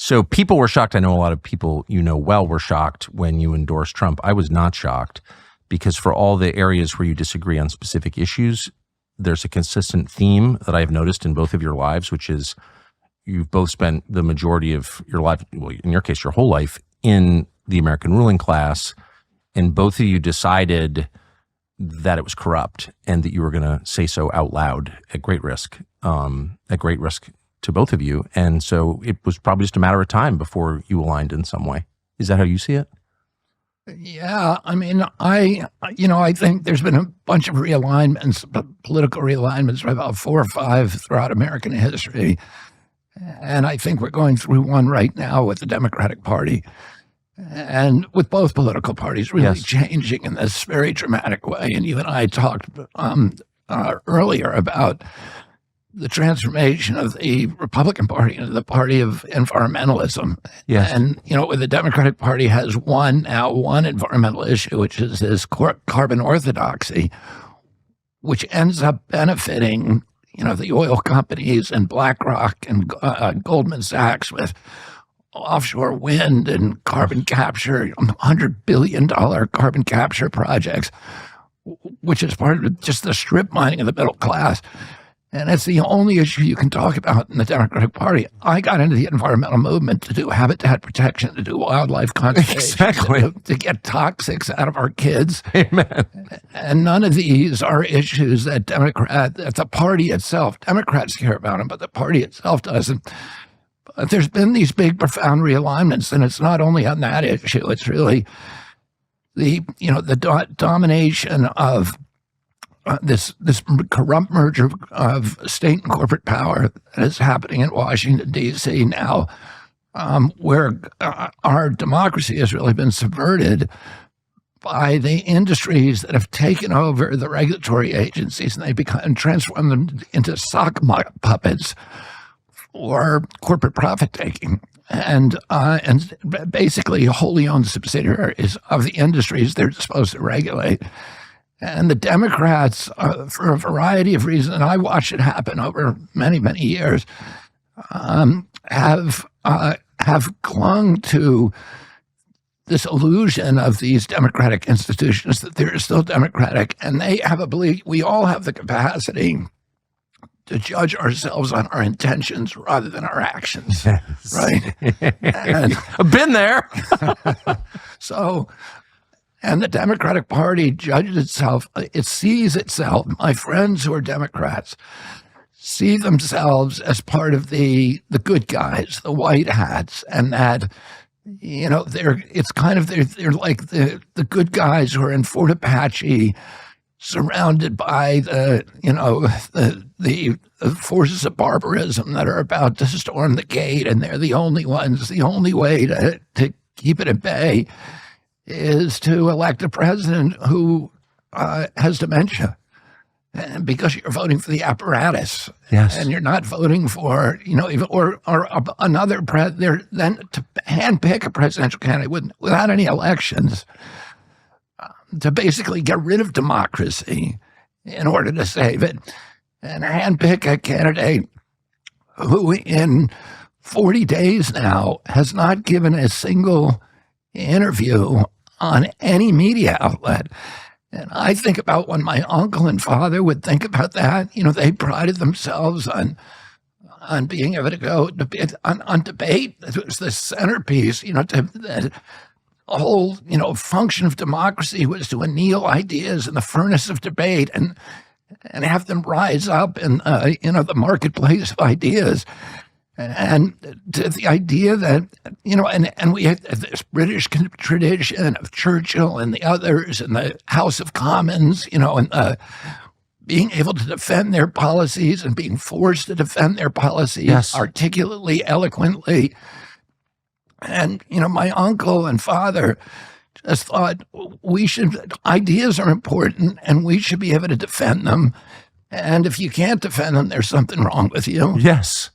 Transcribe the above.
So people were shocked. I know a lot of people you know well were shocked when you endorsed Trump. I was not shocked because for all the areas where you disagree on specific issues, there's a consistent theme that I've noticed in both of your lives, which is you've both spent the majority of your life, well, in your case, your whole life, in the American ruling class, and both of you decided that it was corrupt and that you were going to say so out loud at great risk to both of you. And so it was probably just a matter of time before you aligned in some way. Is that how you see it? Yeah, I mean, I think there's been a bunch of realignments, political realignments, about 4 or 5 throughout American history. And I think we're going through one right now with the Democratic Party and with both political parties really changing in this very dramatic way. And you and I talked earlier about the transformation of the Republican Party into the party of environmentalism. Yes. And, where the Democratic Party has one environmental issue, which is this carbon orthodoxy, which ends up benefiting, the oil companies and BlackRock and Goldman Sachs with offshore wind and carbon capture, $100 billion carbon capture projects, which is part of just the strip mining of the middle class. And it's the only issue you can talk about in the Democratic Party. I got into the environmental movement to do habitat protection, to do wildlife conservation, to get toxics out of our kids. Amen. And none of these are issues that the party itself, Democrats care about them, but the party itself doesn't. But there's been these big, profound realignments, and it's not only on that issue. It's really the domination of this corrupt merger of state and corporate power that is happening in Washington, D.C. now, where our democracy has really been subverted by the industries that have taken over the regulatory agencies, and they transformed them into sock puppets for corporate profit taking. And basically wholly owned subsidiaries of the industries they're supposed to regulate. And the Democrats, for a variety of reasons, and I watched it happen over many, many years, have clung to this illusion of these democratic institutions that they're still democratic, and they have a belief we all have the capacity to judge ourselves on our intentions rather than our actions. Yes. Right? And, I've been there. And the Democratic Party judges itself, it sees itself, my friends who are Democrats, see themselves as part of the good guys, the white hats, and that, they're like the good guys who are in Fort Apache, surrounded by the forces of barbarism that are about to storm the gate, and they're the only ones, the only way to keep it at bay is to elect a president who has dementia, and because you're voting for the apparatus, and you're not voting for or another president. Then to handpick a presidential candidate without any elections, to basically get rid of democracy in order to save it, and handpick a candidate who in 40 days now has not given a single interview on any media outlet. And I think about when my uncle and father would think about that. They prided themselves on being able to go on debate. It was the centerpiece. The whole function of democracy was to anneal ideas in the furnace of debate and have them rise up in the marketplace of ideas. And the idea that, and we had this British tradition of Churchill and the others and the House of Commons, and being able to defend their policies and being forced to defend their policies articulately, eloquently. And, my uncle and father just thought ideas are important and we should be able to defend them. And if you can't defend them, there's something wrong with you. Yes.